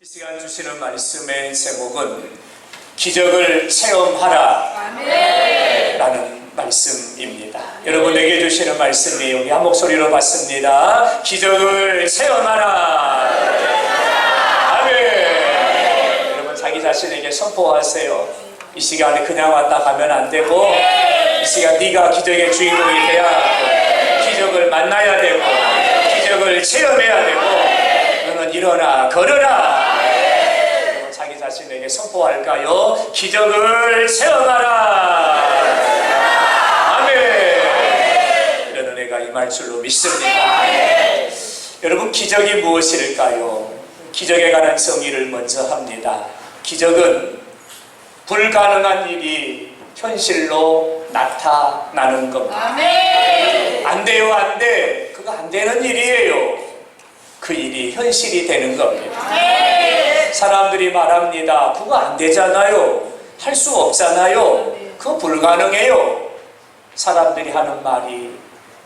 시간 주시는 말씀의 제목은 기적을 체험하라 라는 말씀입니다. 여러분에게 주시는 말씀이 우리 한 목소리로 받습니다. 기적을 체험하라. 아멘. 여러분 자기 자신에게 선포하세요. 이 시간에 그냥 왔다 가면 안 되고 이 시간 네가 기적의 주인공이 돼야 하고 기적을 만나야 되고 기적을 체험해야 되고 너는 일어나 걸어라. 자기 자신에게 선포할까요? 기적을 체험하라. 아멘. 이런 은혜가 임할 줄로 믿습니다. 여러분, 기적이 무엇일까요? 기적에 관한 정의를 먼저 합니다. 기적은 불가능한 일이 현실로 나타나는 겁니다. 안 돼요, 안 돼. 그거 안 되는 일이에요. 그 일이 현실이 되는 겁니다. 사람들이 말합니다. 그거 안 되잖아요. 할 수 없잖아요. 그거 불가능해요. 사람들이 하는 말이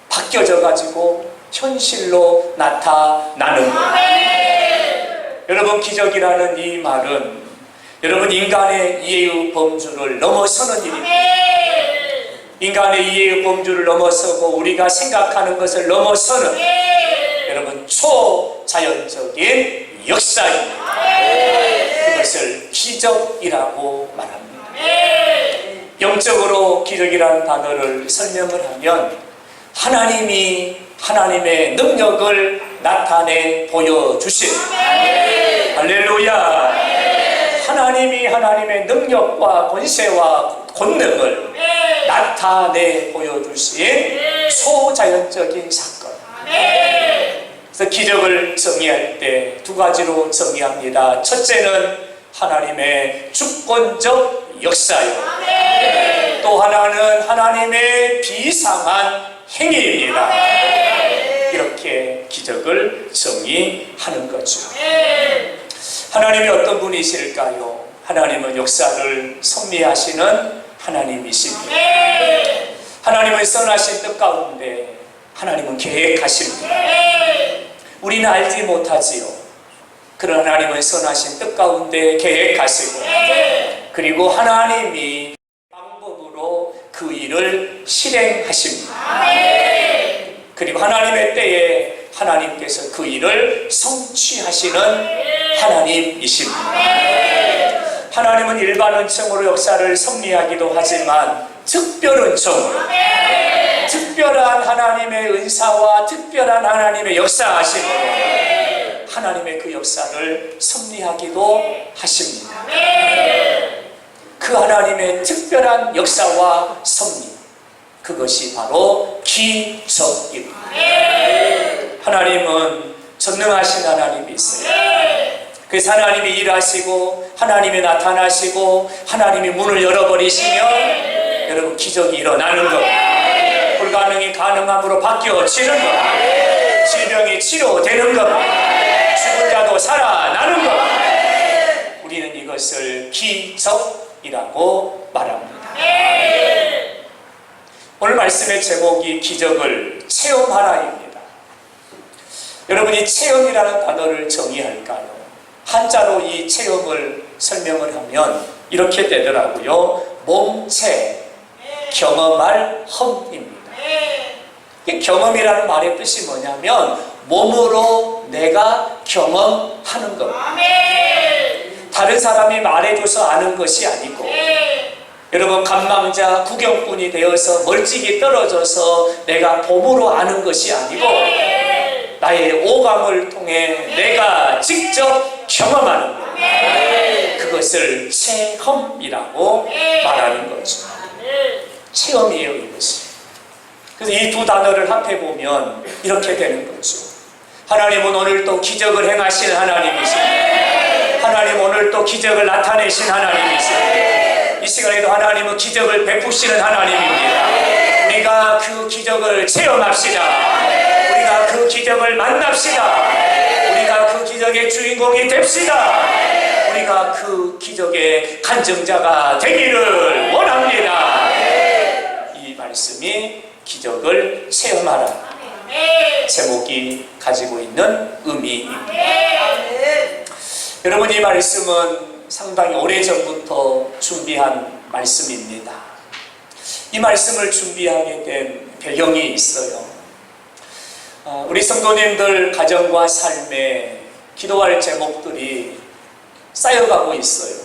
바뀌어져 가지고 현실로 나타나는 거예요. 여러분, 기적이라는 이 말은 여러분 인간의 이해의 범주를 넘어서는 일입니다. 인간의 이해의 범주를 넘어서고 우리가 생각하는 것을 넘어서는 여러분 초자연적인 역사입니다. 그것을 기적이라고 말합니다. 영적으로 기적이라는 단어를 설명을 하면 하나님이 하나님의 능력을 나타내 보여주신 할렐루야. 하나님이 하나님의 능력과 권세와 권능을 나타내 보여주신 초자연적인 사건. 그래서 기적을 정의할 때 두 가지로 정의합니다. 첫째는 하나님의 주권적 역사요. 또 하나는 하나님의 비상한 행위입니다. 이렇게 기적을 정의하는 거죠. 하나님이 어떤 분이실까요? 하나님은 역사를 섭리하시는 하나님이십니다. 하나님은 선하신 뜻 가운데 하나님은 계획하십니다. 우리는 알지 못하지요. 그런 하나님은 선하신 뜻 가운데 계획하시고 그리고 하나님이 방법으로 그 일을 실행하십니다. 그리고 하나님의 때에 하나님께서 그 일을 성취하시는 하나님이십니다. 하나님은 일반 은총으로 역사를 섭리하기도 하지만 특별 은총으로 특별한 하나님의 은사와 특별한 하나님의 역사하심으로 하나님의 그 역사를 섭리하기도 하십니다. 그 하나님의 특별한 역사와 섭리, 그것이 바로 기적입니다. 하나님은 전능하신 하나님이세요. 그래서 하나님이 일하시고 하나님이 나타나시고 하나님이 문을 열어버리시면 여러분 기적이 일어나는 겁니다. 불가능이 가능함으로 바뀌어지는 겁니다. 질병이 치료되는 겁니다. 죽은 자도 살아나는 겁니다. 우리는 이것을 기적이라고 말합니다. 오늘 말씀의 제목이 기적을 체험하라입니다. 여러분, 이 체험이라는 단어를 정의할까요? 한자로 이 체험을 설명을 하면 이렇게 되더라고요. 몸체, 경험할 험입니다. 경험이라는 말의 뜻이 뭐냐면 몸으로 내가 경험하는 겁니다. 다른 사람이 말해줘서 아는 것이 아니고 여러분, 관망자, 구경꾼이 되어서 멀찍이 떨어져서 내가 몸으로 아는 것이 아니고 나의 오감을 통해 내가 직접 경험하는 것, 그것을 체험이라고 말하는 거죠. 체험이에요, 이것이. 그래서 이 두 단어를 합해보면 이렇게 되는 거죠. 하나님은 오늘 또 기적을 행하신 하나님이십니다. 하나님 오늘 또 기적을 나타내신 하나님이십니다. 이 시간에도 하나님은 기적을 베푸시는 하나님입니다. 우리가 그 기적을 체험합시다. 우리가 그 기적을 만납시다. 우리가 그 기적의 주인공이 됩시다. 우리가 그 기적의 간증자가 되기를 원합니다. 이 말씀이 기적을 체험하라 제목이 가지고 있는 의미입니다. 여러분, 이 말씀은 상당히 오래전부터 준비한 말씀입니다. 이 말씀을 준비하게 된 배경이 있어요. 우리 성도님들 가정과 삶에 기도할 제목들이 쌓여가고 있어요.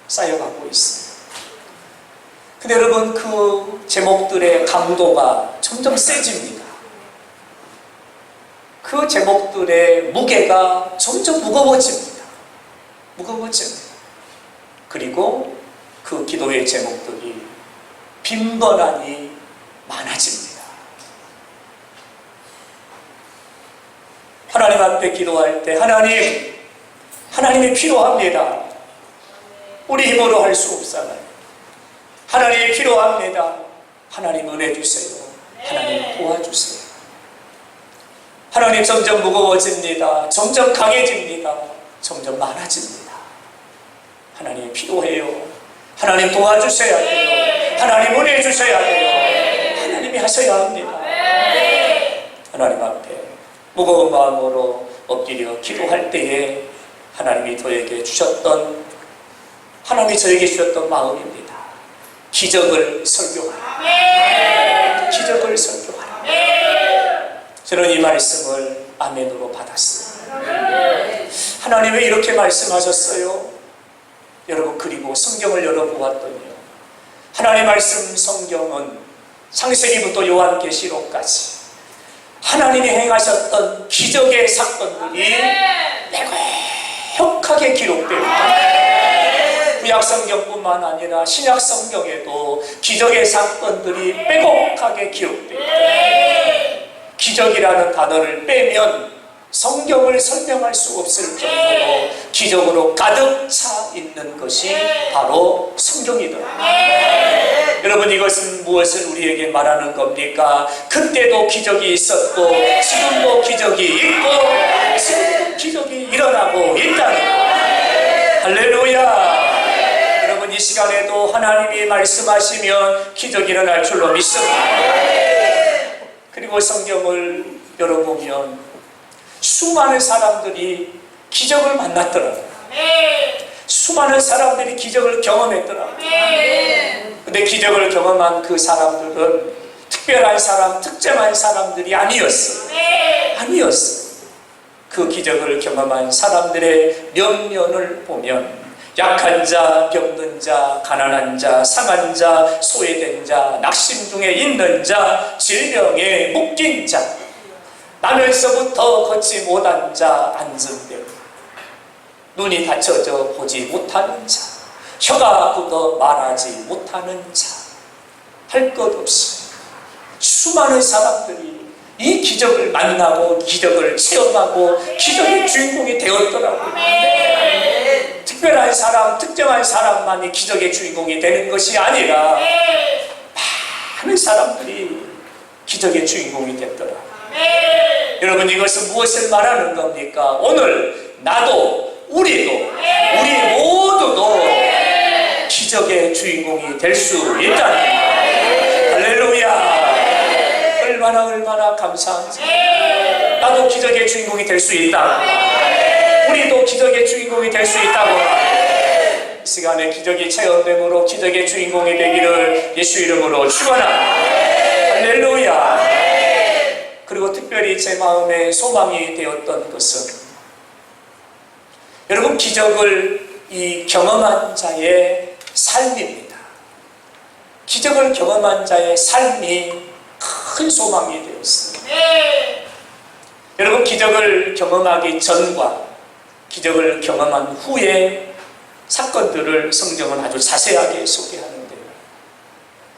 쌓여가고 있어요. 근데 여러분, 그 제목들의 강도가 점점 세집니다. 그 제목들의 무게가 점점 무거워집니다. 무거워집니다. 그리고 그 기도의 제목들이 빈번하니 많아집니다. 하나님 앞에 기도할 때 하나님이 필요합니다. 우리 힘으로 할 수 없잖아요. 하나님이 필요합니다. 하나님 은혜 주세요. 하나님 도와주세요. 하나님 점점 무거워집니다. 점점 강해집니다. 점점 많아집니다. 하나님이 필요해요. 하나님 도와주셔야 돼요. 하나님 은혜 주셔야 돼요. 하나님이 하셔야 합니다. 하나님 앞에 무거운 마음으로 엎드려 기도할 때에 하나님이 저에게 주셨던 마음입니다. 기적을 설교하라. 기적을 설교하라. 저는 이 말씀을 아멘으로 받았습니다. 하나님 왜 이렇게 말씀하셨어요? 여러분, 그리고 성경을 열어보았더니요, 하나님 말씀 성경은 창세기부터 요한계시록까지 하나님이 행하셨던 기적의 사건들이 빼곡하게 기록되어 있다. 구약성경뿐만 아니라 신약성경에도 기적의 사건들이 빼곡하게 기록되어 있다. 기적이라는 단어를 빼면 성경을 설명할 수 없을 정도로 기적으로 가득 차 있는 것이 바로 성경이더라. 여러분, 이것은 무엇을 우리에게 말하는 겁니까? 그때도 기적이 있었고 지금도 기적이 있고 지금도 기적이 일어나고 있다는, 할렐루야. 여러분, 이 시간에도 하나님이 말씀하시면 기적이 일어날 줄로 믿습니다. 그리고 성경을 열어보면 수많은 사람들이 기적을 만났더라고요. 수많은 사람들이 기적을 경험했더라고요. 근데 기적을 경험한 그 사람들은 특별한 사람, 특정한 사람들이 아니었어요. 그 기적을 경험한 사람들의 면면을 보면 약한 자, 병든 자, 가난한 자, 상한 자, 소외된 자, 낙심 중에 있는 자, 질병에 묶인 자, 나면서부터 걷지 못한 자, 앉은 대로, 눈이 다쳐져 보지 못하는 자, 혀가 굳어 말하지 못하는 자, 할 것 없이 수많은 사람들이 이 기적을 만나고 기적을 체험하고 기적의 주인공이 되었더라고요. 특별한 사람, 특정한 사람만이 기적의 주인공이 되는 것이 아니라 많은 사람들이 기적의 주인공이 됐더라고요. 여러분, 이것은 무엇을 말하는 겁니까? 오늘 나도, 우리 모두도 기적의 주인공이 될 수 있다는, 할렐루야. 얼마나 감사한지. 나도 기적의 주인공이 될 수 있다. 우리도 기적의 주인공이 될 수 있다고. 이 시간에 기적이 체험됨으로 기적의 주인공이 되기를 예수 이름으로 축원합니다. 할렐루야. 그리고 특별히 제 마음에 소망이 되었던 것은, 여러분, 기적을 경험한 자의 삶입니다. 기적을 경험한 자의 삶이 큰 소망이 되었어요. 여러분, 기적을 경험하기 전과 기적을 경험한 후의 사건들을 성경은 아주 자세하게 소개하는데요.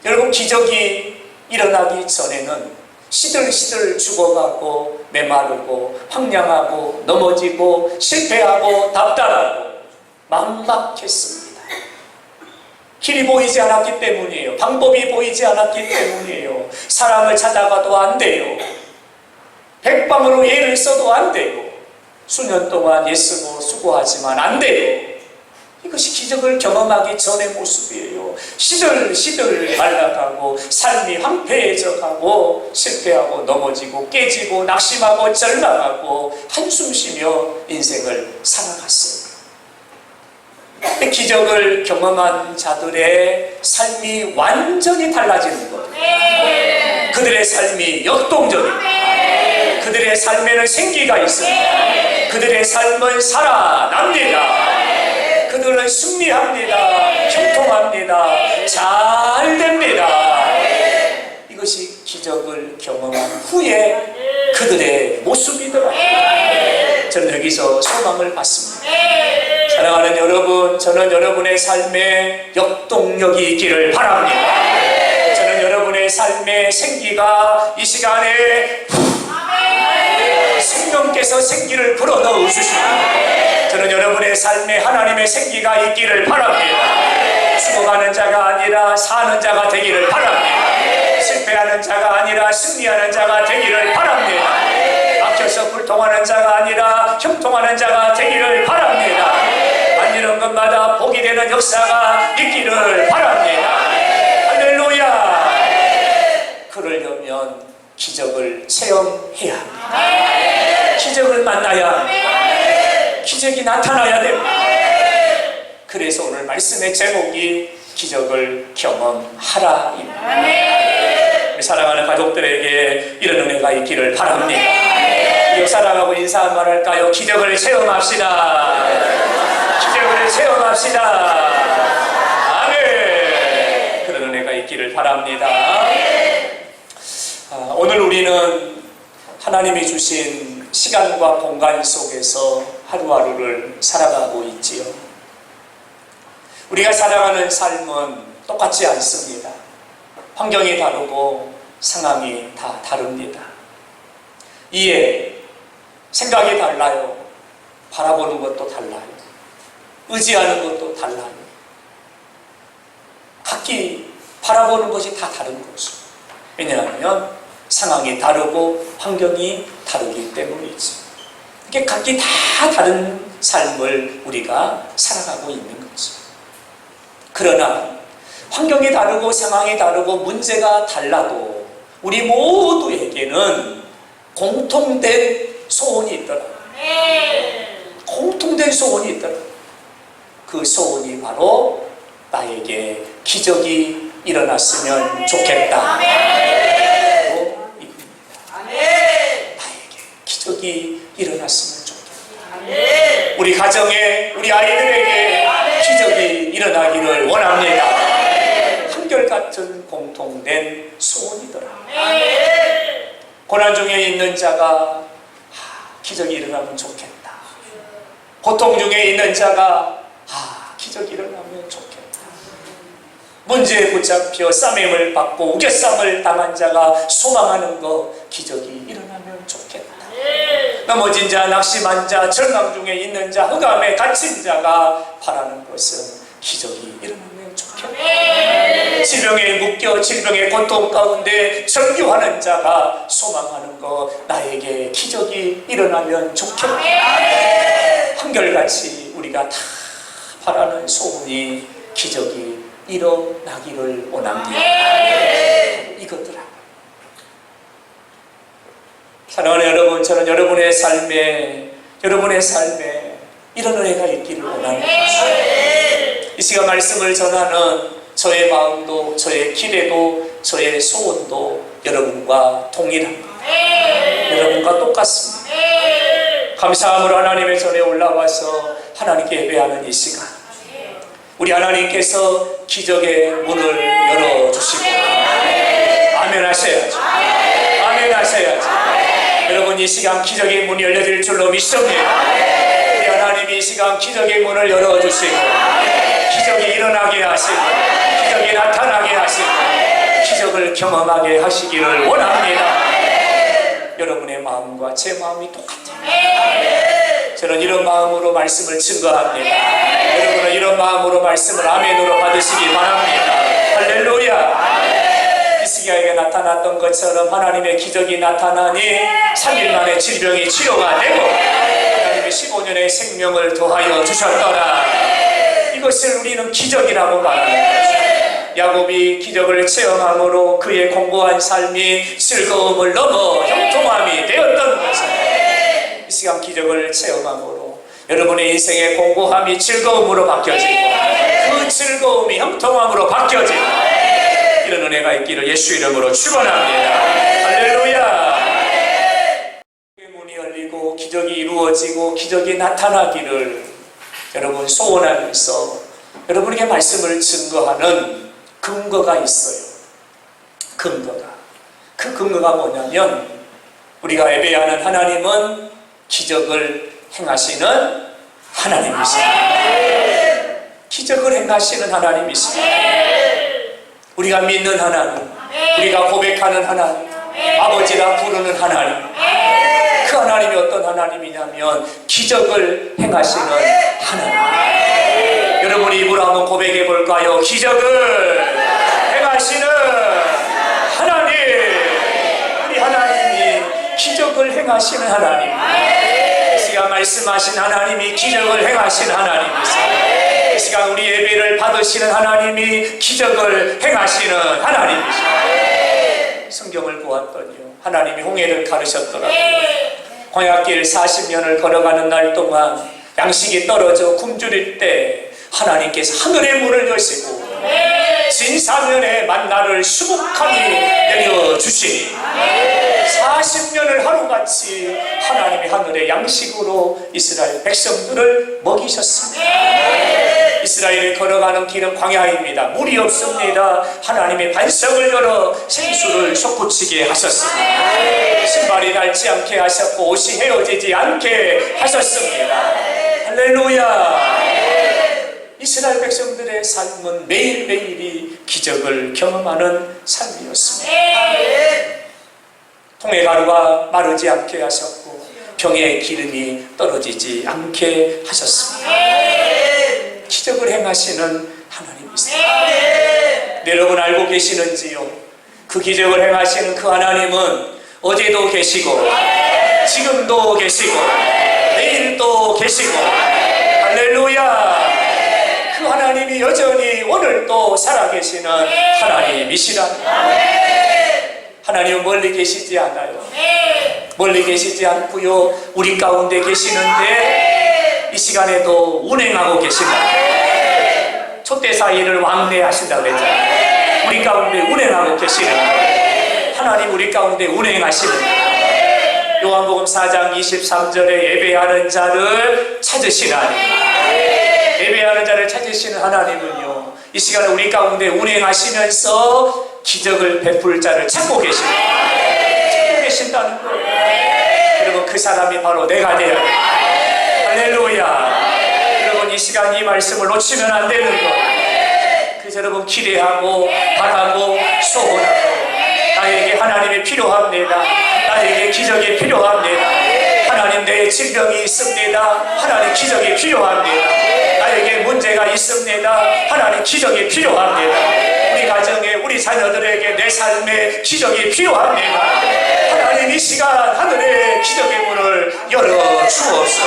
여러분, 기적이 일어나기 전에는 시들시들 죽어가고 메마르고 황량하고 넘어지고 실패하고 답답하고 막막했습니다. 길이 보이지 않았기 때문이에요. 방법이 보이지 않았기 때문이에요. 사람을 찾아가도 안 돼요. 백방으로 예를 써도 안 돼요. 수년 동안 예쓰고 수고하지만 안 돼요. 이것이 기적을 경험하기 전의 모습이에요. 시들시들 말라가고 삶이 황폐해져 가고 실패하고 넘어지고 깨지고 낙심하고 절망하고 한숨 쉬며 인생을 살아갔어요. 기적을 경험한 자들의 삶이 완전히 달라지는 거예요. 그들의 삶이 역동적입니다. 그들의 삶에는 생기가 있습니다. 그들의 삶은 살아납니다. 그들은 승리합니다. 형통합니다. 잘 됩니다. 이것이 기적을 경험한 후에 그들의 모습이더라고요. 저는 여기서 소망을 받습니다. 사랑하는 여러분, 저는 여러분의 삶에 역동력이 있기를 바랍니다. 저는 여러분의 삶에 생기가 이 시간에 성령께서 생기를 불어넣어 주십니다. 저는 여러분의 삶에 하나님의 생기가 있기를 바랍니다. 죽어가는 자가 아니라 사는 자가 되기를 바랍니다. 실패하는 자가 아니라 승리하는 자가 되기를 바랍니다. 막혀서 불통하는 자가 아니라 형통하는 자가 되기를 바랍니다. 안 이런 것마다 복이 되는 역사가 있기를 바랍니다. 할렐루야. 그러려면 기적을 체험해야 합니다. 기적을 만나야 합니다. 기적이 나타나야 됩니다. 그래서 오늘 말씀의 제목이 기적을 경험하라입니다. 우리 사랑하는 가족들에게 이런 은혜가 있기를 바랍니다. 이웃 사랑하고 인사 한번 할까요? 기적을 체험합시다. 기적을 체험합시다. 아멘. 그런 은혜가 있기를 바랍니다. 오늘 우리는 하나님이 주신 시간과 공간 속에서 하루하루를 살아가고 있지요. 우리가 살아가는 삶은 똑같지 않습니다. 환경이 다르고 상황이 다 다릅니다. 이에 생각이 달라요. 바라보는 것도 달라요. 의지하는 것도 달라요. 각기 바라보는 것이 다 다른 거죠. 왜냐하면 상황이 다르고 환경이 다르기 때문이죠. 이게 각기 다 다른 삶을 우리가 살아가고 있는 거죠. 그러나 환경이 다르고 상황이 다르고 문제가 달라도 우리 모두에게는 공통된 소원이 있더라고요. 공통된 소원이 있더라고요. 그 소원이 바로 나에게 기적이 일어났으면 좋겠다. 나에게 기적이 일어났으면 좋겠다. 우리 가정에, 우리 아이들에게 기적이 일어나기를 원합니다. 한결같은 공통된 소원이더라. 고난 중에 있는 자가 기적이 일어나면 좋겠다. 고통 중에 있는 자가 기적이 일어나면 좋겠다. 문제에 붙잡혀 싸매임을 받고 우겨쌈을 당한 자가 소망하는 거, 기적이 일어나면 좋겠다. 넘어진 자, 낙심한 자, 절망 중에 있는 자, 흑암에 갇힌 자가 바라는 것은 기적이 일어나면 좋겠다. 질병에 묶여 질병의 고통 가운데 절규하는 자가 소망하는 거, 나에게 기적이 일어나면 좋겠다. 한결같이 우리가 다 바라는 소원이 기적이 일어나기를 원합니다. 이것들아. 사랑하는 여러분, 저는 여러분의 삶에 이런 은혜가 있기를 원합니다. 이 시간 말씀을 전하는 저의 마음도, 저의 기대도, 저의 소원도 여러분과 동일합니다. 여러분과 똑같습니다. 감사함으로 하나님의 전에 올라와서 하나님께 예배하는 이 시간, 우리 하나님께서 기적의 문을 열어주시고 아멘 하셔야죠. 아멘 하셔야죠. 여러분, 이 시간 기적의 문이 열려질 줄로 믿습니다. 우리 하나님이 이 시간 기적의 문을 열어주시고 기적이 일어나게 하시고 기적이 나타나게 하시고 기적을 경험하게 하시기를 원합니다. 여러분의 마음과 제 마음이 똑같아요. 저는 이런 마음으로 말씀을 증거합니다. 여러분은 이런 마음으로 말씀을 아멘으로 받으시기 바랍니다. 할렐루야. 히스기야에게 나타났던 것처럼 하나님의 기적이 나타나니 3일 만에 질병이 치료가 되고 하나님의 15년의 생명을 더하여 주셨더라. 이것을 우리는 기적이라고 말합니다. 야곱이 기적을 체험함으로 그의 공고한 삶이 즐거움을 넘어 형통함이 되었던 것입니다. 이 시간 기적을 체험함으로 여러분의 인생의 공고함이 즐거움으로 바뀌어지고 그 즐거움이 형통함으로 바뀌어지고 이런 은혜가 있기를 예수 이름으로 축원합니다. 할렐루야. 문이 열리고 기적이 이루어지고 기적이 나타나기를 여러분 소원하면서 여러분에게 말씀을 증거하는 근거가 있어요. 근거가. 그 근거가 뭐냐면 우리가 예배하는 하나님은 기적을 행하시는 하나님이십니다. 기적을 행하시는 하나님이십니다. 우리가 믿는 하나님, 우리가 고백하는 하나님, 아버지라 부르는 하나님, 그 하나님이 어떤 하나님이냐면 기적을 행하시는 하나님. 여러분이 입으로 한번 고백해 볼까요? 기적을 행하시는 하나님. 우리 하나님이 기적을 행하시는 하나님. 이 시간 말씀하신 하나님이 기적을 행하시는 하나님이세요. 이 시간 우리 예배를 받으시는 하나님이 기적을 행하시는 하나님이십니다. 성경을 보았더니요, 하나님이 홍해를 가르셨더라고요. 광야길 40년을 걸어가는 날 동안 양식이 떨어져 굶주릴 때 하나님께서 하늘의 문을 여시고 진사면의 만나를 수북하게 내려주시니 40년을 하루같이 하나님이 하늘의 양식으로 이스라엘 백성들을 먹이셨습니다. 이스라엘이 걸어가는 길은 광야입니다. 물이 없습니다. 하나님의 반석을 열어 생수를 솟구치게 하셨습니다. 신발이 닳지 않게 하셨고 옷이 헤어지지 않게 하셨습니다. 할렐루야. 이스라엘 백성들의 삶은 매일매일이 기적을 경험하는 삶이었습니다. 통회가루가 마르지 않게 하셨고 병에 기름이 떨어지지 않게 하셨습니다. 기적을 행하시는 하나님이세요. 여러분 알고 계시는지요? 그 기적을 행하시는 그 하나님은 어제도 계시고 지금도 계시고 내일도 계시고 할렐루야. 그 하나님이 여전히 오늘도 살아계시는 하나님이시랍니다. 하나님은 멀리 계시지 않아요. 멀리 계시지 않고요, 우리 가운데 계시는데 이 시간에도 운행하고 계신다. 촛대 사이를 왕래하신다 그랬잖아요. 우리 가운데 운행하고 계시는 하나님, 우리 가운데 운행하시는 요한복음 4장 23절에 예배하는 자를 찾으시는 하나님, 예배하는 자를 찾으시는 하나님은요, 이 시간에 우리 가운데 운행하시면서 기적을 베풀 자를 찾고 계신다는 거예요. 여러분, 그 사람이 바로 내가 되어야 돼요. 할렐루야. 여러분, 이 시간 이 말씀을 놓치면 안 되는 거예요. 그래서 여러분 기대하고 바라고 소원하고, 나에게 하나님이 필요합니다. 나에게 기적이 필요합니다. 하나님, 내 질병이 있습니다. 하나님, 기적이 필요합니다. 나에게 문제가 있습니다. 하나님, 기적이 필요합니다. 우리 가정에, 우리 자녀들에게 내 삶에 기적이 필요합니다. 하나님, 이 시간 하늘의 기적의 문을 열어 주옵소서.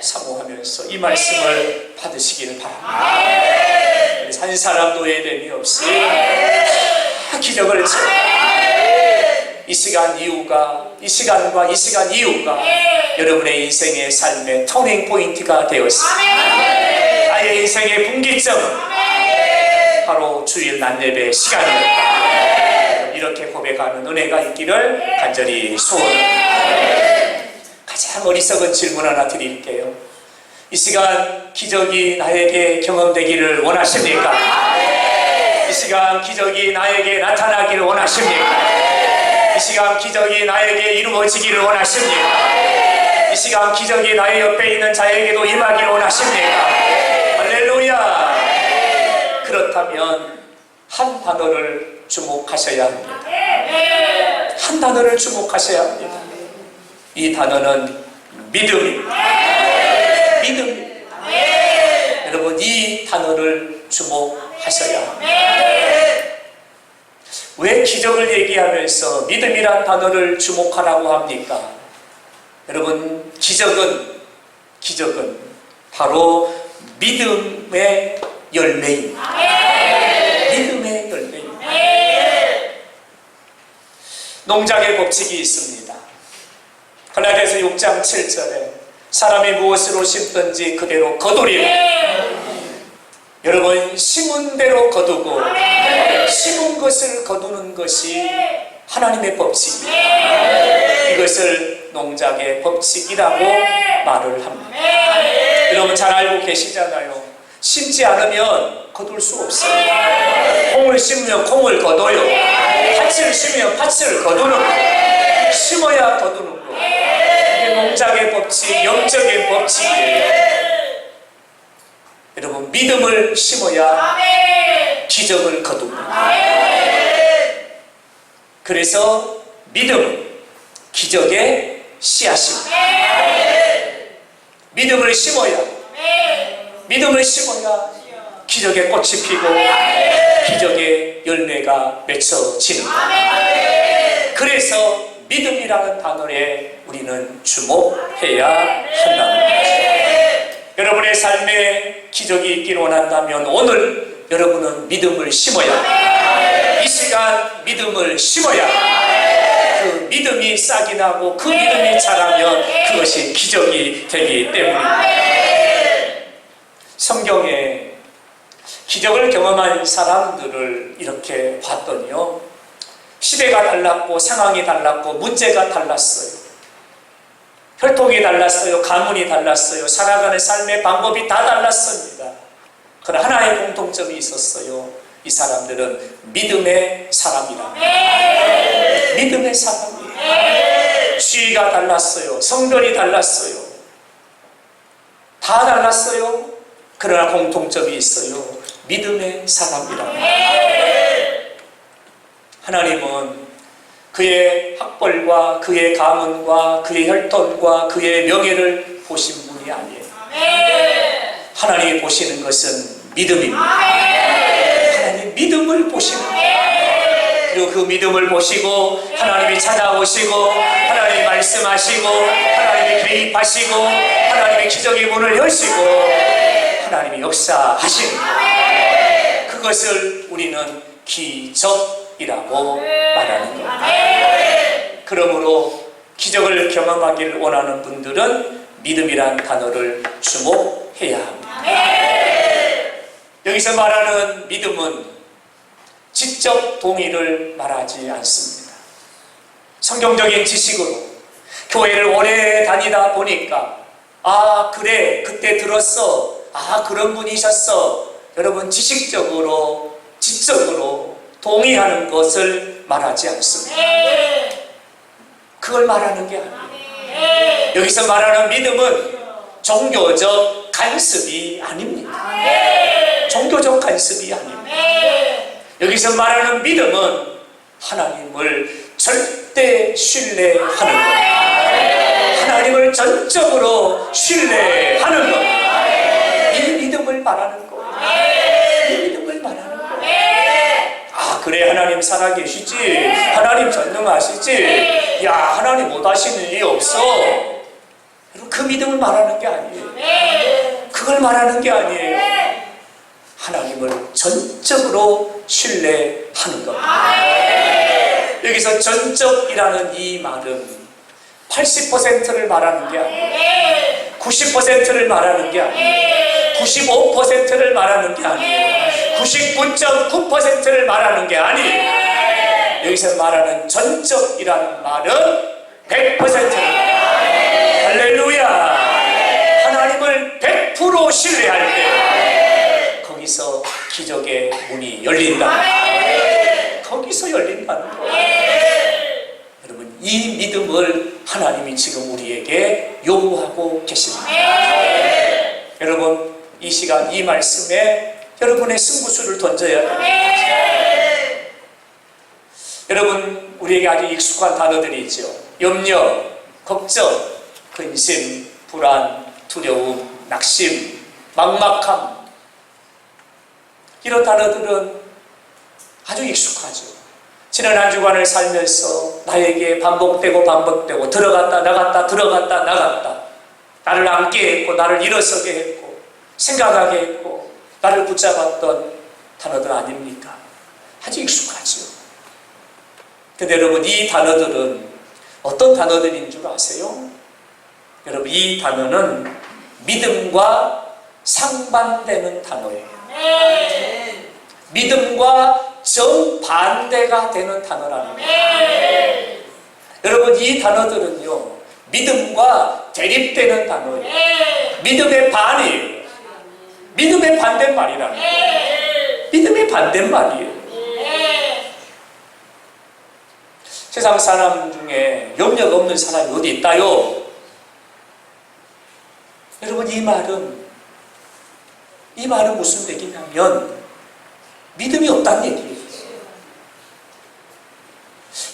사모하면서 이 말씀을 받으시기를 바랍니다. 한 사람도 예됨이 없이 다 기적을 이 시간 이후가, 이 시간과 이 시간 이후가 여러분의 인생의 삶의 터닝 포인트가 되었습니다. 나의 인생의 분기점, 바로 주일 낮 예배 시간입니다. 이렇게 고백하는 은혜가 있기를 간절히 소원합니다. 가장 어리석은 질문 하나 드릴게요. 이 시간 기적이 나에게 경험되기를 원하십니까? 이 시간 기적이 나에게 나타나기를 원하십니까? 이 시간 기적이 나에게 이루어지기를 원하십니까? 이 시간 기적이 나의 옆에 있는 자에게도 임하기를 원하십니까? 할렐루야. 그렇다면 한 단어를 주목하셔야 합니다. 한 단어를 주목하셔야 합니다. 이 단어는 믿음입니다. 믿음입니다. 여러분, 이 단어를 주목하셔야 합니다. 왜 기적을 얘기하면서 믿음이란 단어를 주목하라고 합니까? 여러분, 기적은 바로 믿음의 열매입니다. 믿음의 열매입니다. 농작의 법칙이 있습니다. 갈라디아서 6장 7절에 사람이 무엇으로 심든지 그대로 거두리라. 여러분, 심은 대로 거두고 심은 것을 거두는 것이 하나님의 법칙이에요. 이것을 농작의 법칙이라고 말을 합니다. 여러분 잘 알고 계시잖아요. 심지 않으면 거둘 수 없어요. 콩을 심으면 콩을 거둬요. 팥을 심으면 팥을 거두는 거예요. 심어야 거두는 거예요. 이게 농작의 법칙, 영적인 법칙이에요. 여러분, 믿음을 심어야 기적을 거둡니다. 그래서 믿음은 기적의 씨앗입니다. 믿음을 심어야 기적의 꽃이 피고 기적의 열매가 맺혀지는 거예요. 그래서 믿음이라는 단어에 우리는 주목해야 한다는 거죠. 여러분의 삶에 기적이 있기를 원한다면 오늘 여러분은 믿음을 심어야, 이 시간 믿음을 심어야 그 믿음이 싹이 나고 그 믿음이 자라면 그것이 기적이 되기 때문입니다. 성경에 기적을 경험한 사람들을 이렇게 봤더니요, 시대가 달랐고 상황이 달랐고 문제가 달랐어요. 혈통이 달랐어요. 가문이 달랐어요. 살아가는 삶의 방법이 다 달랐습니다. 그러나 하나의 공통점이 있었어요. 이 사람들은 믿음의 사람이라. 믿음의 사람이에요. 지위가 달랐어요. 성별이 달랐어요. 다 달랐어요. 그러나 공통점이 있어요. 믿음의 사람이라. 하나님은 그의 학벌과 그의 가문과 그의 혈통과 그의 명예를 보신 분이 아니에요. 하나님이 보시는 것은 믿음입니다. 하나님 믿음을 보시는 거예요. 그리고 그 믿음을 보시고 하나님이 찾아오시고 하나님이 말씀하시고 하나님이 개입하시고 하나님이 기적의 문을 여시고 하나님이 역사하시는 거예요. 그것을 우리는 기적이라고 말하는 거예요. 그러므로 기적을 경험하길 원하는 분들은 믿음이란 단어를 주목해야 합니다. 여기서 말하는 믿음은 지적 동의를 말하지 않습니다. 성경적인 지식으로 교회를 오래 다니다 보니까 아 그래 그때 들었어, 아 그런 분이셨어, 여러분 지식적으로 지적으로 동의하는 것을 말하지 않습니다. 그걸 말하는 게 아니에요. 여기서 말하는 믿음은 종교적 간섭이 아닙니다. 종교적 간섭이 아닙니다. 여기서 말하는 믿음은 하나님을 절대 신뢰하는 것, 하나님을 전적으로 신뢰하는 것, 이 믿음을 말하는 것, 이 믿음을 말하는 것. 아 그래 하나님 살아계시지, 하나님 전능하시지, 야 하나님 못하시는 일이 없어, 그 믿음을 말하는 게 아니에요. 그걸 말하는 게 아니에요. 하나님을 전적으로 신뢰하는 겁니다. 여기서 전적이라는 이 말은 80%를 말하는 게 아니에요. 90%를 말하는 게 아니에요. 95%를 말하는 게 아니에요. 99.9%를 말하는 게 아니에요. 여기서 말하는 전적이라는 말은 100%를 말해요. 할렐루야. 하나님을 100% 신뢰할 때 거기서 기적의 문이 열린다. 거기서 열린다는 거예요. 여러분 이 믿음을 하나님이 지금 우리에게 요구하고 계십니다. 여러분 이 시간 이 말씀에 여러분의 승부수를 던져야 됩니다. 여러분 우리에게 아주 익숙한 단어들이 있죠. 염려, 걱정, 근심, 불안, 두려움, 낙심, 막막함, 이런 단어들은 아주 익숙하죠. 지난 한 주간을 살면서 나에게 반복되고 들어갔다 나갔다 들어갔다 나갔다, 나를 앉게 했고 나를 일어서게 했고 생각하게 했고 나를 붙잡았던 단어들 아닙니까? 아주 익숙하죠. 근데 여러분 이 단어들은 어떤 단어들인 줄 아세요? 여러분, 이 단어는 믿음과 상반되는 단어예요. 믿음과 정반대가 되는 단어라는 거예요. 여러분, 이 단어들은요, 믿음과 대립되는 단어예요. 믿음의 반이에요. 믿음의 반대말이라는 거예요. 믿음의 반대말이에요. 세상 사람 중에 염려가 없는 사람이 어디 있다요? 여러분, 이 말은 무슨 얘기냐면 믿음이 없다는 얘기예요.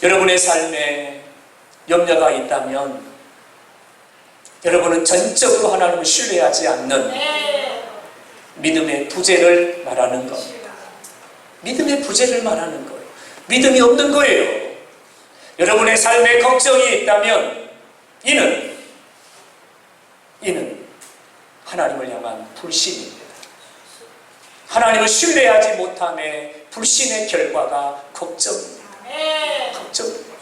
여러분의 삶에 염려가 있다면 여러분은 전적으로 하나님을 신뢰하지 않는 믿음의 부재를 말하는 겁니다. 믿음의 부재를 말하는 거예요. 믿음이 없는 거예요. 여러분의 삶에 걱정이 있다면 이는 하나님을 향한 불신입니다. 하나님을 신뢰하지 못함에 불신의 결과가 걱정입니다. 걱정입니다.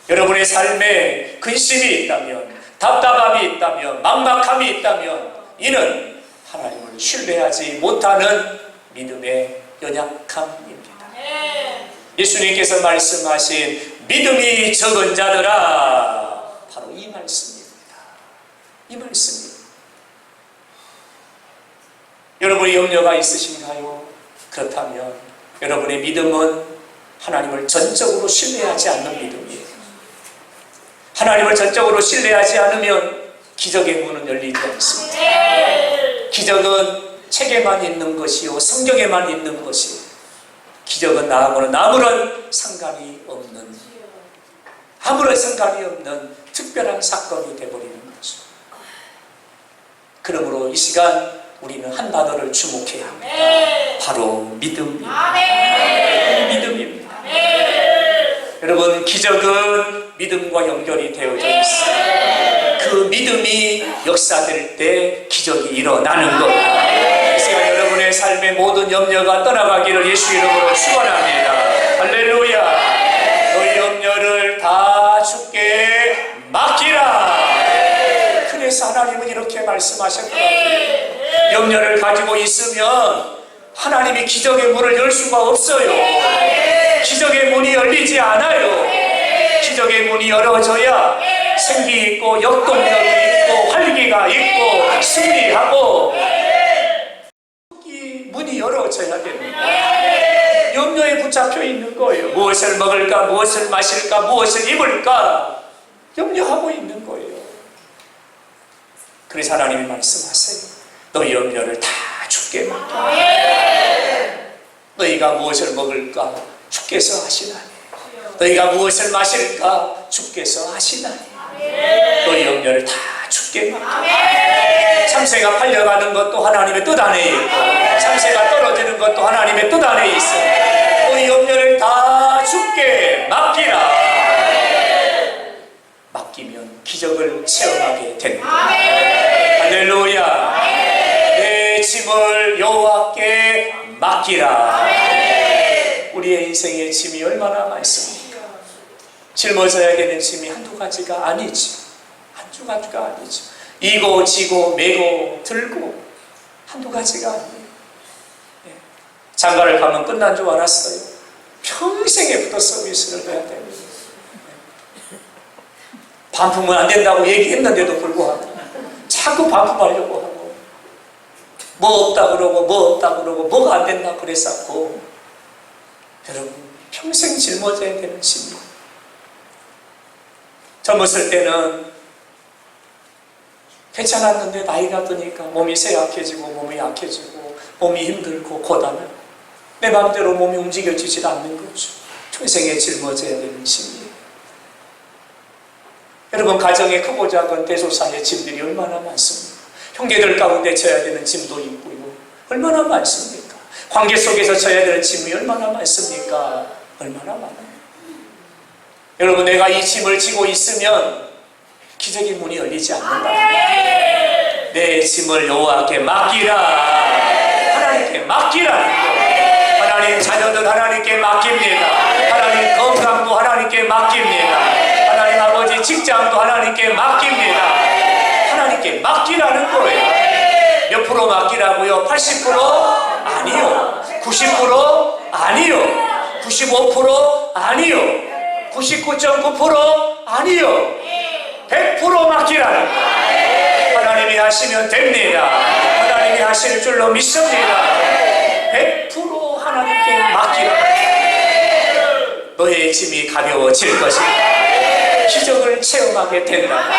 여러분의 삶에 근심이 있다면, 답답함이 있다면, 막막함이 있다면 이는 하나님을 신뢰하지 못하는 믿음의 연약함입니다. 예수님께서 말씀하신 믿음이 적은 자들아, 바로 이 말씀입니다. 이 말씀입니다. 여러분의 염려가 있으신가요? 그렇다면 여러분의 믿음은 하나님을 전적으로 신뢰하지 않는 믿음이에요. 하나님을 전적으로 신뢰하지 않으면 기적의 문은 열리지 않습니다. 기적은 책에만 있는 것이요, 성경에만 있는 것이요, 기적은 나하고는 아무런 상관이 없는 특별한 사건이 되어버리는 거죠. 그러므로 이 시간 우리는 한 단어를 주목해야 합니다. 바로 믿음입니다. 믿음입니다. 여러분, 기적은 믿음과 연결이 되어져 있어요. 그 믿음이 역사될 때 기적이 일어나는 겁니다. 이 시간 여러분의 삶의 모든 염려가 떠나가기를 예수 이름으로 축원합니다. 할렐루야. 너희 염려를 다 주께 맡기라. 그래서 하나님은 이렇게 말씀하셨더라고요. 염려를 가지고 있으면 하나님이 기적의 문을 열 수가 없어요. 기적의 문이 열리지 않아요. 기적의 문이 열어져야 생기 있고 역동력이 있고 활기가 있고 승리하고, 이 문이 열어져야 됩니다. 염려에 붙잡혀 있는 거예요. 무엇을 먹을까, 무엇을 마실까, 무엇을 입을까 염려하고 있는 거예요. 그래서 하나님이 말씀하세요. 너희 염려를 다 주께 맡겨. 너희가 무엇을 먹을까 주께서 하시나니, 너희가 무엇을 마실까 주께서 하시나니, 너희 염려를 다 주께 맡겨. 참새가 팔려가는 것도 하나님의 뜻 안에 있고, 참새가 떨어지는 것도 하나님의 뜻 안에 있어. 너희 염려를 다 주께 맡기라. 맡기면 기적을 체험하게 됩니다. 할렐루야. 내 짐을 여호와께 맡기라. 우리의 인생의 짐이 얼마나 많습니까? 짊어져야 되는 짐이 한두 가지가 아니지. 한두 가지가 아니죠. 이고 지고 메고 들고 한두 가지가 아니에요. 장가를 가면 끝난 줄 알았어요. 평생에부터 서비스를 해야 됩니다. 반품은 안 된다고 얘기했는데도 불구하고 자꾸 반품하려고 하고, 뭐 없다 그러고 뭐 없다 그러고 뭐가 안 된다 그랬었고, 여러분 평생 짊어져야 되는 짐이에요. 젊었을 때는 괜찮았는데 나이가 드니까 몸이 쇠약해지고 몸이 약해지고 몸이 힘들고 고단하고 내 마음대로 몸이 움직여지질 않는 거죠. 평생에 짊어져야 되는 짐이에요. 여러분, 가정의 크고 작은 대소사의 짐들이 얼마나 많습니까? 형제들 가운데 져야 되는 짐도 있고요. 얼마나 많습니까? 관계 속에서 져야 되는 짐이 얼마나 많습니까? 얼마나 많아요. 여러분, 내가 이 짐을 지고 있으면 기적의 문이 열리지 않는다. 내 짐을 여호와께 맡기라. 하나님께 맡기라는 거예요. 하나님 자녀들 하나님께 맡깁니다. 하나님 건강도 하나님께 맡깁니다. 하나님 아버지 직장도 하나님께 맡깁니다. 100% 맡기라고요? 80%? 아니요. 90%? 아니요. 95%? 아니요. 99.9%? 아니요. 100% 맡기라는 거예요. 하나님이 하시면 됩니다. 하나님이 하실 줄로 믿습니다. 100% 하나님께 맡기라. 너의 짐이 가벼워질 것이다. 기적을 체험하게 된다.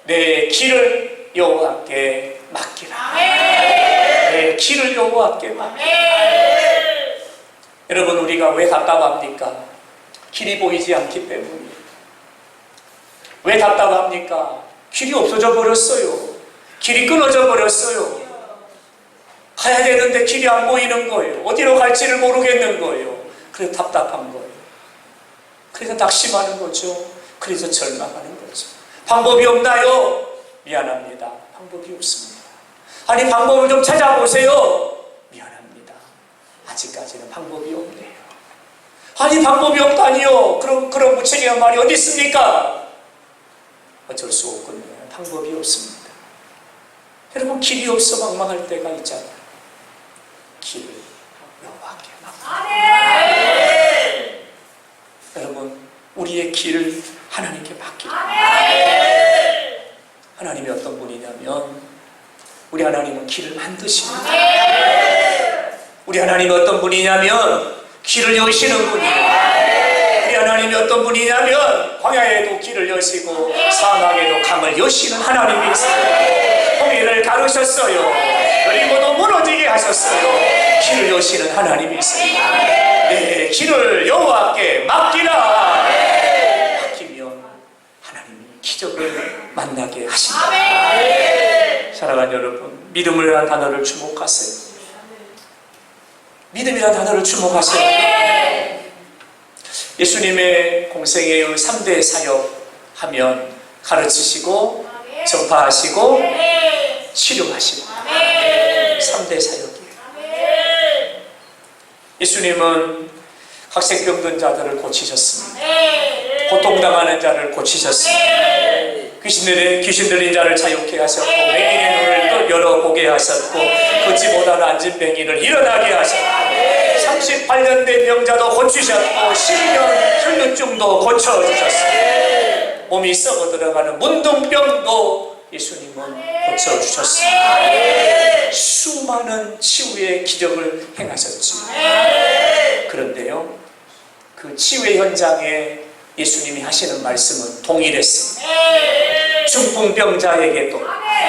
내 길을 여호와께 맡기라. 내 길을 여호와께 맡기라. 여러분, 우리가 왜 답답합니까? 길이 보이지 않기 때문이에요. 왜 답답합니까? 길이 없어져 버렸어요. 길이 끊어져 버렸어요. 가야 되는데 길이 안 보이는 거예요. 어디로 갈지를 모르겠는 거예요. 그래서 답답한 거예요. 그래서 낙심하는 거죠. 그래서 절망하는 거죠. 방법이 없나요? 미안합니다. 방법이 없습니다. 아니, 방법을 좀 찾아보세요. 미안합니다. 아직까지는 방법이 없네요. 아니, 방법이 없다니요? 그런 무책임한 말이 어디 있습니까? 어쩔 수 없군요. 방법이 없습니다. 여러분, 길이 없어 막막할 때가 있잖아요. 길을 여호와께 맡깁니다. 여러분, 우리의 길을 하나님께 맡깁니다. 하나님이 어떤 분이냐면, 우리 하나님은 길을 만드십니다. 우리 하나님이 어떤 분이냐면 길을 여시는 분이에요. 우리 하나님이 어떤 분이냐면 광야에도 길을 여시고 사막에도 강을 여시는 하나님이세요. 홍해를 가르셨어요. 그리고도 무너지게 하셨어요. 길을 여시는 하나님이세요. 네, 길을 여호와께 맡기라. 맡기면 하나님이 기적을 만나게 하신다. 사랑하는 여러분, 믿음이라는 단어를 주목하세요. 믿음이라는 단어를 주목하세요. 예수님의 공생애의 3대 사역 하면 가르치시고 전파하시고 치료하시고 3대 사역이에요. 예수님은 각색병든 자들을 고치셨습니다. 고통당하는 자를 고치셨습니다. 귀신 들린 자를 자유케 하셨고, 맹인의 눈을 열어보게 하셨고, 걷지 못하는 앉은뱅이를 일어나게 하셨고, 38년 된 병자도 고치셨고, 12년 혈루증도 고쳐주셨습니다. 몸이 썩어 들어가는 문둥병도 예수님은 고쳐주셨습니다. 수많은 치유의 기적을 행하셨지. 그런데요, 그 치유의 현장에 예수님이 하시는 말씀은 동일했습니다. 중풍병자에게도,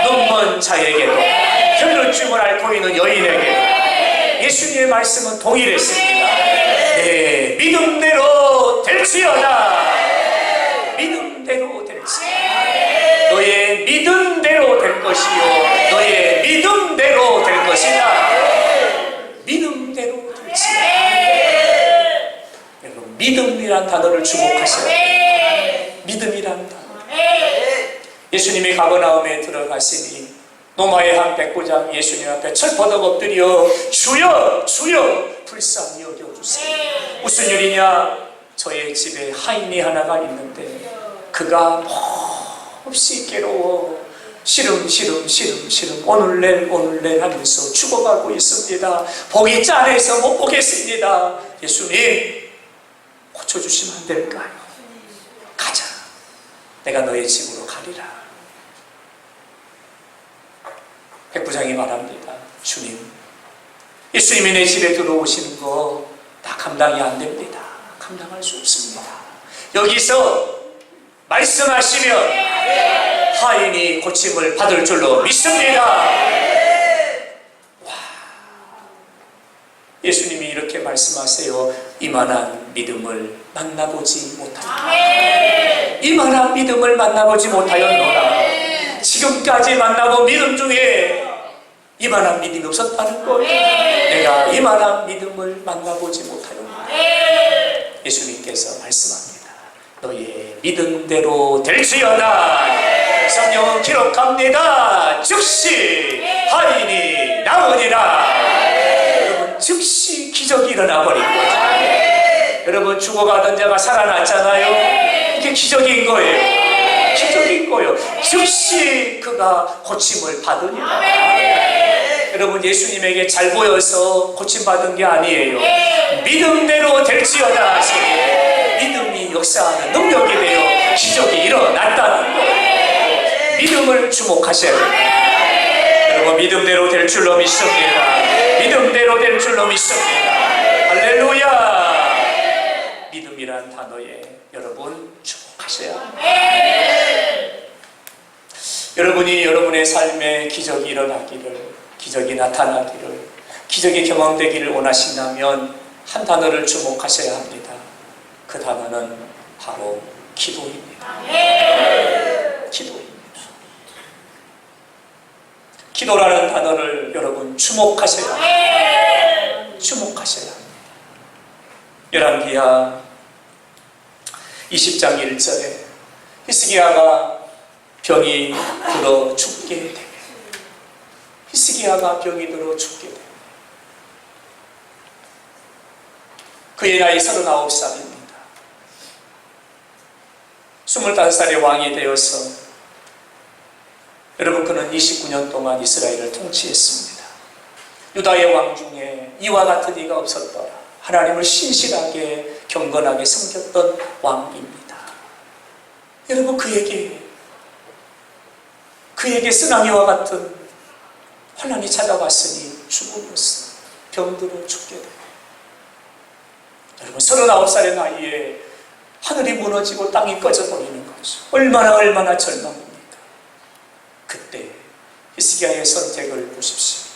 눈먼 자에게도, 혈루증을 앓고 있는 여인에게도 예수님의 말씀은 동일했습니다. 네, 믿음대로 될지어다. 믿음대로 될지어다. 너의 믿음대로 될 것이요, 너의 믿음대로 될 것이다. 믿음대로 될지어다. 여러분, 믿음이란 단어를 주목하셔야 돼요. 믿음이란 단어. 예수님이 가버나움에 들어가시니 노마의 한 백부장 예수님 앞에 철퍼덕 엎드려 주여 주여 불쌍히 여겨주세요. 무슨 일이냐? 저의 집에 하인이 하나가 있는데 그가 몹시 괴로워 시름 오늘낼 하면서 죽어가고 있습니다. 보기 짠해서 못 보겠습니다. 예수님, 고쳐주시면 안 될까요? 가자. 내가 너의 집으로 가리라. 백부장이 말합니다. 주님, 예수님이 내 집에 들어오시는 거 다 감당이 안 됩니다. 감당할 수 없습니다. 여기서 말씀하시면 하인이 고침을 받을 줄로 믿습니다. 와, 예수님이 이렇게 말씀하세요. 이만한 믿음을 만나보지 못하였노라. 이만한 믿음을 만나보지 못하였노라. 지금까지 만나본 믿음 중에 이만한 믿음이 없었다는 거예요. 내가 이만한 믿음을 만나보지 못하였노라. 예수님께서 말씀합니다. 너의 믿음대로 될지어다. 성경은 기록합니다. 즉시 하인이 나으니라. 여러분, 즉시 기적이 일어나 버린 거죠. 여러분, 죽어가던 자가 살아났잖아요. 이게 기적인 거예요. 기적인 거예요. 즉시 그가 고침을 받으니라. 여러분, 예수님에게 잘 보여서 고침받은 게 아니에요. 믿음대로 될지어다 하시니 믿음이 역사하는 능력이 되어 기적이 일어났다는 거예요. 믿음을 주목하셔야 됩니다. 여러분, 믿음대로 될 줄로 믿습니다. 믿음대로 될 줄로 믿습니다. 할렐루야. 믿음이란 단어에 여러분 주목하셔야 합니다. 여러분이 여러분의 삶에 기적이 일어나기를, 기적이 나타나기를, 기적이 경험되기를 원하신다면 한 단어를 주목하셔야 합니다. 그 단어는 바로 기도입니다. 기도입니다. 기도라는 단어를 여러분 주목하셔야 합니다. 주목하셔야 합니다. 열왕기하 20장 1절에 히스기야가 병이 들어 죽게 되며, 히스기야가 병이 들어 죽게 되며, 그의 나이 39살입니다. 25살의 왕이 되어서 여러분, 그는 29년 동안 이스라엘을 통치했습니다. 유다의 왕 중에 이와 같은 이가 없었더라. 하나님을 신실하게 경건하게 섬겼던 왕입니다. 여러분, 그에게 쓰나미와 같은 환난이 찾아왔으니 죽음이었어. 병들어 죽게 돼요. 여러분, 39살의 나이에 하늘이 무너지고 땅이 꺼져버리는 거죠. 얼마나 절망입니까? 그때 히스기야의 선택을 보십시오.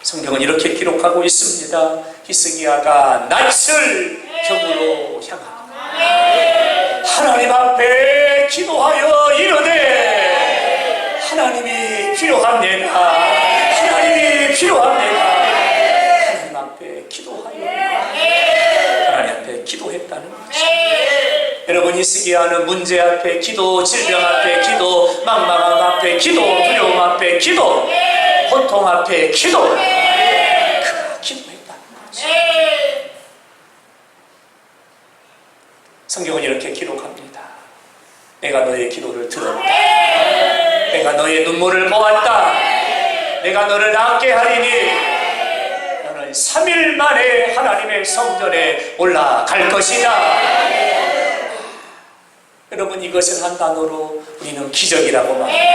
성경은 이렇게 기록하고 있습니다. 히스기야가 낯을 벽으로 향합니다. 하나님 앞에 기도하여 이르되 하나님이 필요합니다. 하나님이 필요합니다. 하나님 앞에 기도하여 하나님 앞에 기도했다는 거죠. 여러분, 히스기야는 문제 앞에 기도, 질병 앞에 기도, 막막함 앞에 기도, 두려움 앞에 기도, 고통 앞에 기도, 그가 기도했다는 거죠. 성경은 이렇게 기록합니다. 내가 너의 기도를 들었다. 내가 너의 눈물을 보았다. 내가 너를 낫게 하리니 너는 3일 만에 하나님의 성전에 올라갈 것이다. 여러분, 이것을 한 단어로 우리는 기적이라고 말합니다.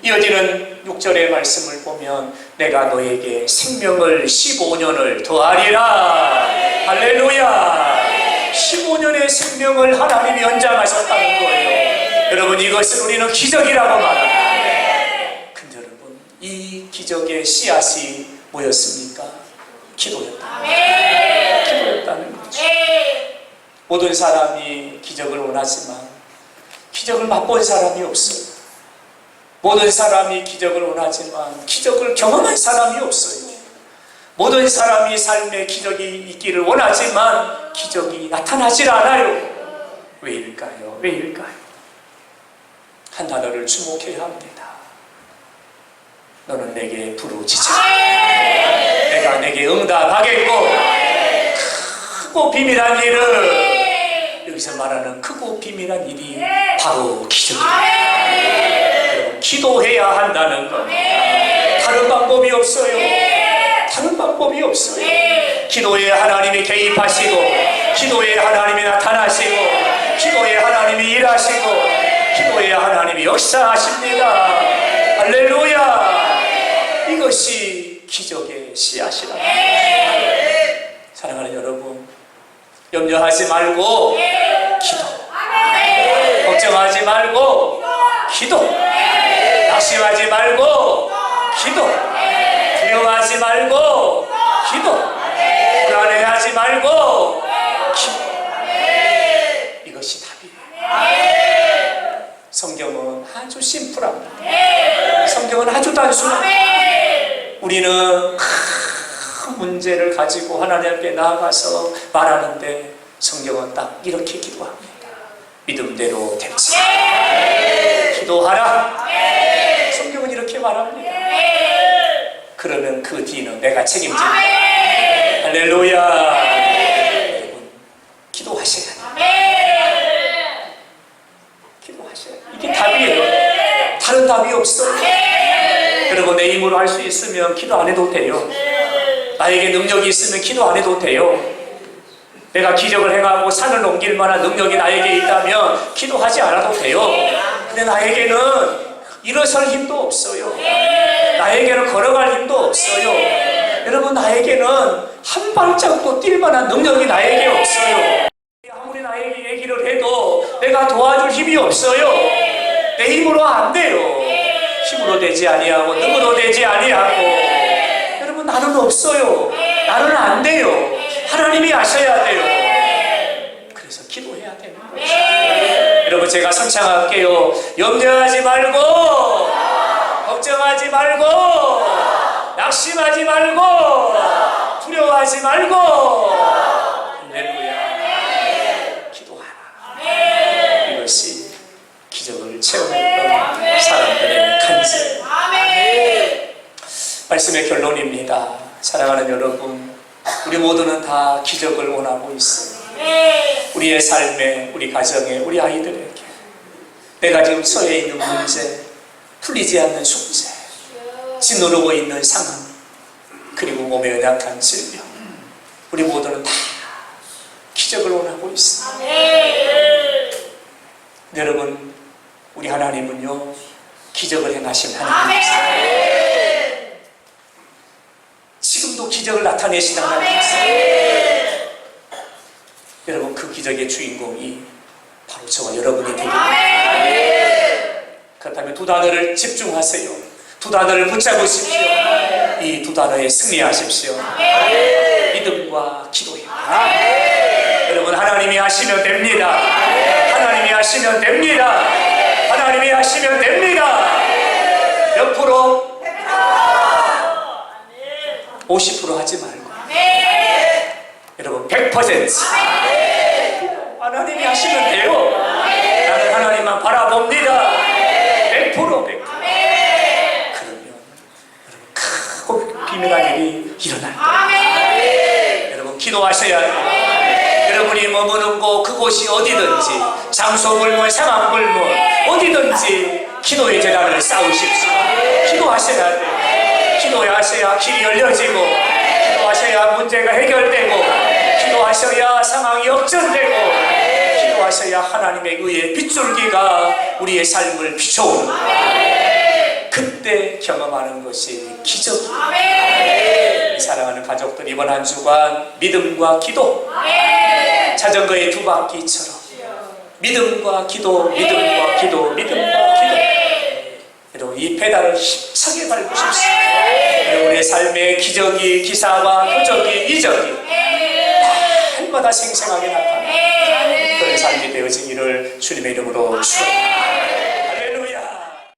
이어지는 6절의 말씀을 보면 내가 너에게 생명을 15년을 더하리라. 할렐루야. 15년의 생명을 하나님이 연장하셨다는 거예요. 여러분, 이것을 우리는 기적이라고 말합니다. 근데 여러분, 이 기적의 씨앗이 뭐였습니까? 기도였다. 기도였다는 거죠. 모든 사람이 기적을 원하지만 기적을 맛본 사람이 없어요. 모든 사람이 기적을 원하지만 기적을 경험한 사람이 없어요. 모든 사람이 삶에 기적이 있기를 원하지만 기적이 나타나질 않아요. 왜일까요? 왜일까요? 한 단어를 주목해야 합니다. 너는 내게 부르짖으라. 내가 내게 응답하겠고 크고 비밀한 일을, 여기서 말하는 크고 비밀한 일이 바로 기적입니다. 여러분, 기도해야 한다는 겁니다. 다른 방법이 없어요. 다른 방법이 없어요. 기도에 하나님이 개입하시고, 기도에 하나님이 나타나시고, 기도에 하나님이 일하시고, 기도에 하나님이 역사하십니다. 할렐루야. 이것이 기적의 씨앗이다. 사랑하는 여러분, 염려하지 말고 기도, 걱정하지 말고 기도, 낙심하지 말고 기도, 두려워하지 말고 기도, 불안해하지 말고 기도. 이것이 답이에요. 성경은 아주 심플합니다. 성경은 아주 단순합니다. 우리는 큰 문제를 가지고 하나님께 나아가서 말하는데 성경은 딱 이렇게 기도합니다. 믿음대로 될지어다. 기도하라. 성경은 이렇게 말합니다. 그러면 그 뒤는 내가 책임집니다. 할렐루야. 여러분, 기도하셔야 돼요. 기도하셔야 돼요. 이게 답이에요. 다른 답이 없어요. 여러분, 내 힘으로 할 수 있으면 기도 안 해도 돼요. 나에게 능력이 있으면 기도 안 해도 돼요. 내가 기적을 행하고 산을 넘길 만한 능력이 나에게 있다면 기도하지 않아도 돼요. 근데 나에게는 일어설 힘도 없어요. 나에게는 걸어갈 힘도 없어요. 여러분, 나에게는 한 발짝도 뛸 만한 능력이 나에게 없어요. 아무리 나에게 얘기를 해도 내가 도와줄 힘이 없어요. 내 힘으로 안 돼요. 힘으로 되지 아니하고 능으로 되지 아니하고. 여러분, 나는 없어요. 나는 안 돼요. 하나님이 하셔야 돼요. 그래서 기도해야 되는 거죠. 여러분, 제가 선창할게요. 염려하지 말고, 걱정하지 말고, 낙심하지 말고, 두려워하지 말고. 할렐루야. 기도하라. 이것이 기적을 체험했던 사람들의 간증. 말씀의 결론입니다. 사랑하는 여러분, 우리 모두는 다 기적을 원하고 있어요. 우리의 삶에, 우리 가정에, 우리 아이들에게 내가 지금 처해 있는 문제, 풀리지 않는 숙제, 짓누르고 있는 상황, 그리고 몸에 연약한 질병, 우리 모두는 다 기적을 원하고 있습니다. 여러분, 우리 하나님은요, 기적을 행하신 하나님이세요. 지금도 기적을 나타내신 하나님이세요. 여러분, 그 기적의 주인공이 바로 저와 여러분이 되겠습니다. 그렇다면 두 단어를 집중하세요. 두 단어를 붙잡으십시오. 이 두 단어에 승리하십시오. 믿음과 기도입니다. 여러분, 하나님이 하시면 됩니다. 하나님이 하시면 됩니다. 하나님이 하시면 됩니다. 몇 프로? 50% 하지 말고, 여러분, 100%. 하나님이 하시면 돼요. 나는 하나님만 바라봅니다. 100%. 그러면 여러분, 크고 비밀한 일이 일어날 거예요. 여러분, 기도하셔야 돼요. 여러분이 머무는 곳, 그곳이 어디든지, 장소 불문, 상황 불문, 어디든지 기도의 재단을 쌓으십시오. 기도하셔야 돼요. 기도하셔야 길이 열려지고, 기도하셔야 문제가 해결되고, 기도하셔야 상황이 역전되고, 기도하셔야 하나님의 의의 빗줄기가 우리의 삶을 비춰오는 거예요. 그때 경험하는 것이 기적이에요. 사랑하는 가족들, 이번 한 주간 믿음과 기도, 자전거의 두 바퀴처럼 믿음과 기도, 믿음과 기도, 믿음과 기도. 여러분, 이 페달을 힘차게 밟으십시오. 여러분의 삶의 기적이, 기사와 표적이, 이적이 날마다 생생하게 나타나는 그런 삶이 되어지기를 주님의 이름으로 축원합니다.